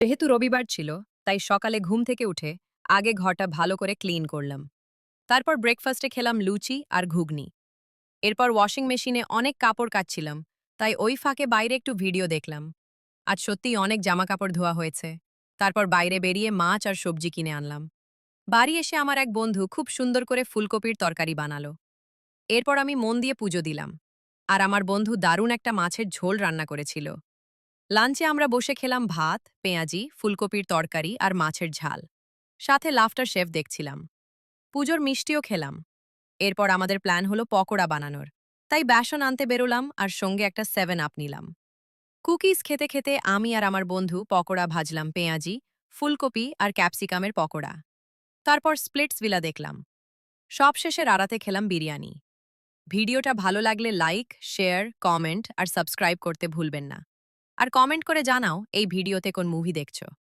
যেহেতু রবিবার ছিল, তাই সকালে ঘুম থেকে উঠে আগে ঘরটা ভালো করে ক্লিন করলাম। তারপর ব্রেকফাস্টে খেলাম লুচি আর ঘুগনি। এরপর ওয়াশিং মেশিনে অনেক কাপড় কাচ্ছিলাম, তাই ওই ফাঁকে বাইরে একটু ভিডিও দেখলাম। আজ সত্যিই অনেক জামাকাপড় ধোয়া হয়েছে। তারপর বাইরে বেরিয়ে মাছ আর সবজি কিনে আনলাম। বাড়ি এসে আমার এক বন্ধু খুব সুন্দর করে ফুলকপির তরকারি বানালো। এরপর আমি মন দিয়ে পুজো দিলাম। আর আমার বন্ধু দারুণ একটা মাছের ঝোল রান্না করেছিল। লাঞ্চে আমরা বসে খেলাম ভাত, পেঁয়াজি, ফুলকপির তরকারি আর মাছের ঝাল। সাথে লাফটার শেফ দেখছিলাম। পুজোর মিষ্টিও খেলাম। এরপর আমাদের প্ল্যান হলো পকোড়া বানানোর। তাই বেসন আনতে বেরোলাম আর সঙ্গে একটা 7 আপ নিলাম। কুকিজ খেতে খেতে আমি আর আমার বন্ধু পকোড়া ভাজলাম, পেঁয়াজি, ফুলকপি আর ক্যাপসিকামের পকোড়া। তারপর স্প্লিটসভিলা দেখলাম। সবশেষে রারাতে খেলাম বিরিয়ানি। ভিডিওটা ভালো লাগলে লাইক, শেয়ার, কমেন্ট আর সাবস্ক্রাইব করতে ভুলবেন না। আর কমেন্ট করে জানাও এই ভিডিওতে কোন মুভি দেখছো।